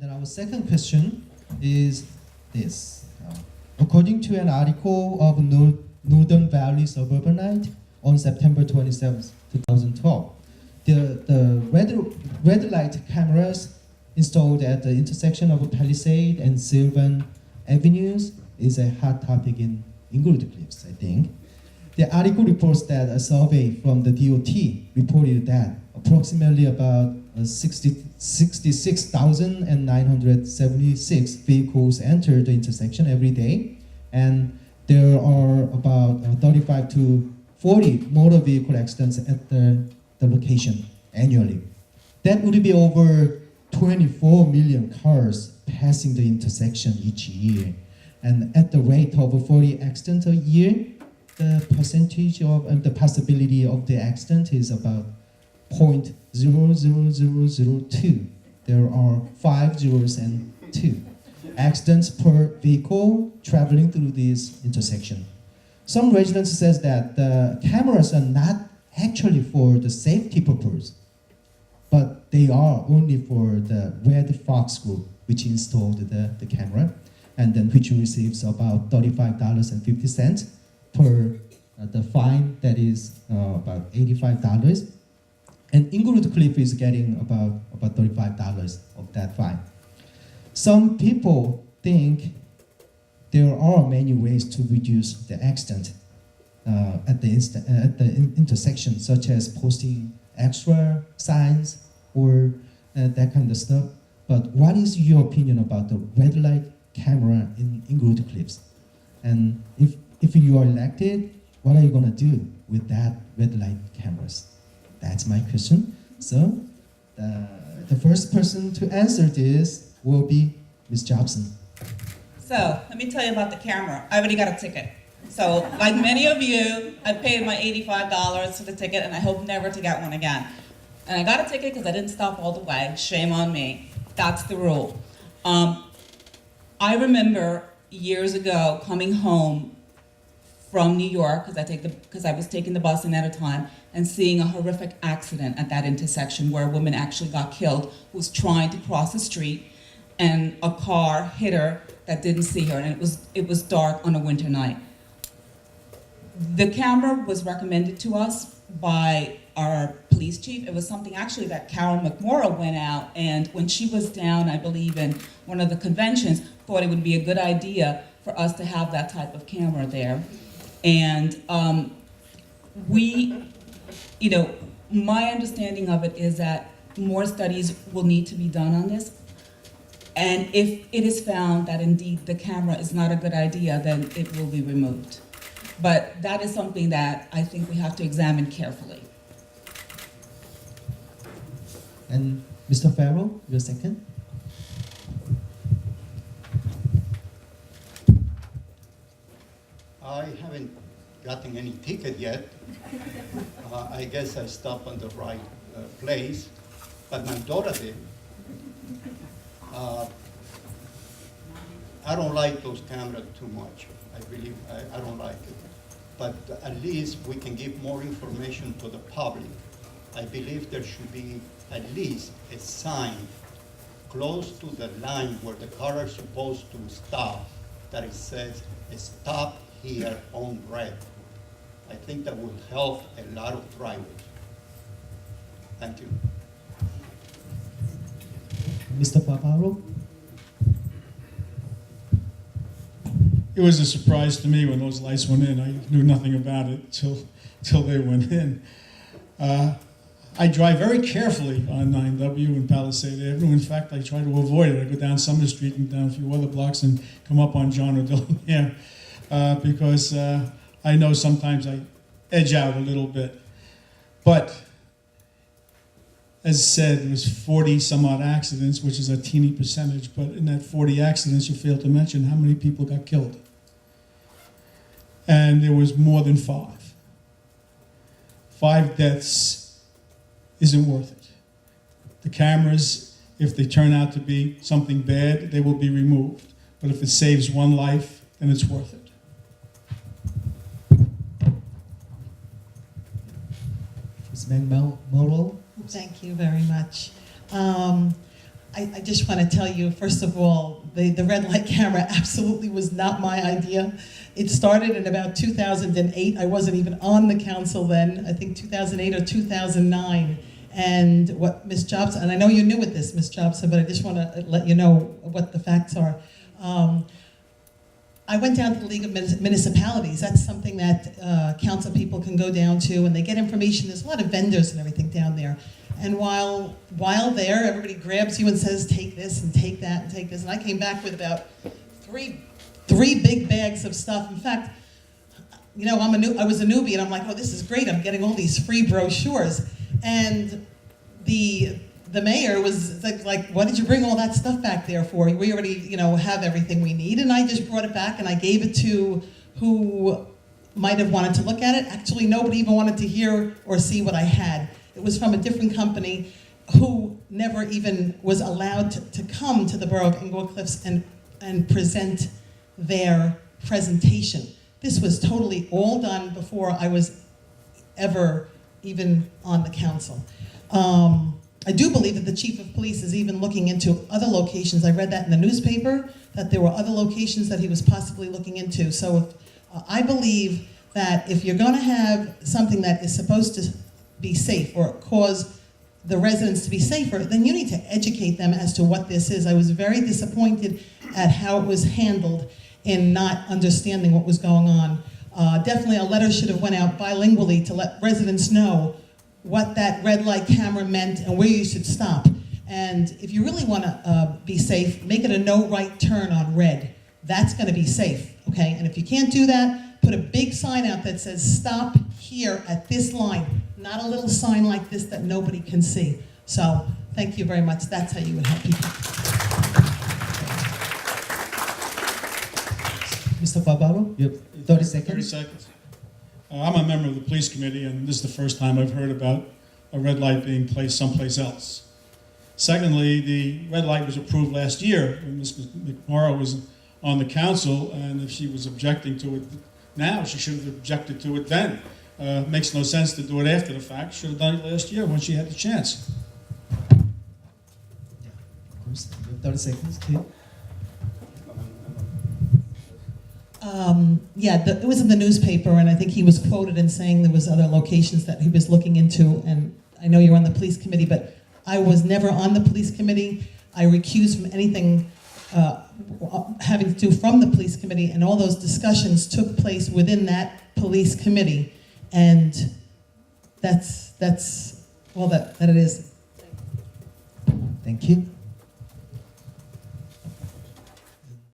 then our second question is this. According to an article of Northern Valley Suburbanite on September 27, 2012, the red light cameras installed at the intersection of Palisade and Sylvan Avenues is a hot topic in Englewood Cliffs, I think. The article reports that a survey from the DOT reported that approximately about 66,976 vehicles enter the intersection every day, and there are about 35 to 40 motor vehicle accidents at the location annually. That would be over 24 million cars passing the intersection each year. And at the rate of 40 accidents a year, the percentage of the possibility of the accident is about 0.00002. There are 5 zeros and 2 accidents per vehicle traveling through this intersection. Some residents says that the cameras are not actually for the safety purpose, but they are only for the Red Fox group, which installed the camera, and then which receives about $35.50 per the fine that is about $85. And Englewood Cliff is getting about $35 of that fine. Some people think there are many ways to reduce the accident at the intersection, such as posting extra signs or that kind of stuff. But what is your opinion about the red light camera in Englewood Cliffs? And if you are elected, what are you gonna do with that red light cameras? That's my question. So the first person to answer this will be Ms. Jobson. So let me tell you about the camera. I already got a ticket. So like many of you, I paid my $85 for the ticket and I hope never to get one again. And I got a ticket because I didn't stop all the way. Shame on me. That's the rule. I remember years ago coming home from New York, because I was taking the bus in at a time, and seeing a horrific accident at that intersection where a woman actually got killed who was trying to cross the street, and a car hit her that didn't see her, and it was dark on a winter night. The camera was recommended to us by our police chief. It was something actually that Carol McMorrow went out, and when she was down, I believe in one of the conventions, thought it would be a good idea for us to have that type of camera there. And my understanding of it is that more studies will need to be done on this. And if it is found that indeed the camera is not a good idea, then it will be removed. But that is something that I think we have to examine carefully. And Mr. Farrell, your second. I haven't gotten any ticket yet. I guess I stopped on the right place, but my daughter did. I don't like those cameras too much. I don't like it. But at least we can give more information to the public. I believe there should be at least a sign close to the line where the car are supposed to stop that it says, "Stop here on red." I think that will help a lot of drivers. Thank you. Mr. Paparo? It was a surprise to me when those lights went in. I knew nothing about it till they went in. I drive very carefully on 9W and Palisade Avenue. In fact, I try to avoid it. I go down Summer Street and down a few other blocks and come up on John or Dillingham because I know sometimes I edge out a little bit. But as said, it was 40 some odd accidents, which is a teeny percentage, but in that 40 accidents, you failed to mention how many people got killed. And there was more than 5. 5 deaths isn't worth it. The cameras, if they turn out to be something bad, they will be removed. But if it saves one life, then it's worth it. Ms. McMorrow? Thank you very much. I just want to tell you, first of all, the red light camera absolutely was not my idea. It started in about 2008. I wasn't even on the council then, I think 2008 or 2009. And what Ms. Jobson, and I know you're new at this, Ms. Jobson, but I just want to let you know what the facts are. I went down to the League of Municipalities. That's something that council people can go down to, and they get information. There's a lot of vendors and everything down there. And while there, everybody grabs you and says, take this and take that and take this. And I came back with about three big bags of stuff. In fact, you know, I was a newbie, and I'm like, oh, this is great. I'm getting all these free brochures. And the mayor was like, what did you bring all that stuff back there for? We already, you know, have everything we need. And I just brought it back, and I gave it to who might have wanted to look at it. Actually, nobody even wanted to hear or see what I had. It was from a different company who never even was allowed to come to the borough of Englewood Cliffs and present their presentation. This was totally all done before I was ever even on the council. I do believe that the chief of police is even looking into other locations. I read that in the newspaper, that there were other locations that he was possibly looking into. So I believe that if you're gonna have something that is supposed to be safe or cause the residents to be safer, then you need to educate them as to what this is. I was very disappointed at how it was handled in not understanding what was going on. Definitely a letter should have went out bilingually to let residents know what that red light camera meant and where you should stop. And if you really want to be safe, make it a no right turn on red. That's going to be safe, okay? And if you can't do that, put a big sign out that says stop here at this line, not a little sign like this that nobody can see. So thank you very much. That's how you would help people. Mr. Barbaro, you have 30 seconds. 30 seconds. I'm a member of the police committee, and this is the first time I've heard about a red light being placed someplace else. Secondly, the red light was approved last year when Ms. McMorrow was on the council, and if she was objecting to it now, she should have objected to it then. Makes no sense to do it after the fact. Should have done it last year when she had the chance. Yeah, of course. You have 30 seconds, too. It was in the newspaper, and I think he was quoted in saying there was other locations that he was looking into, and I know you're on the police committee, but I was never on the police committee. I recused from anything having to do from the police committee, and all those discussions took place within that police committee, and that's all that it is. Thank you.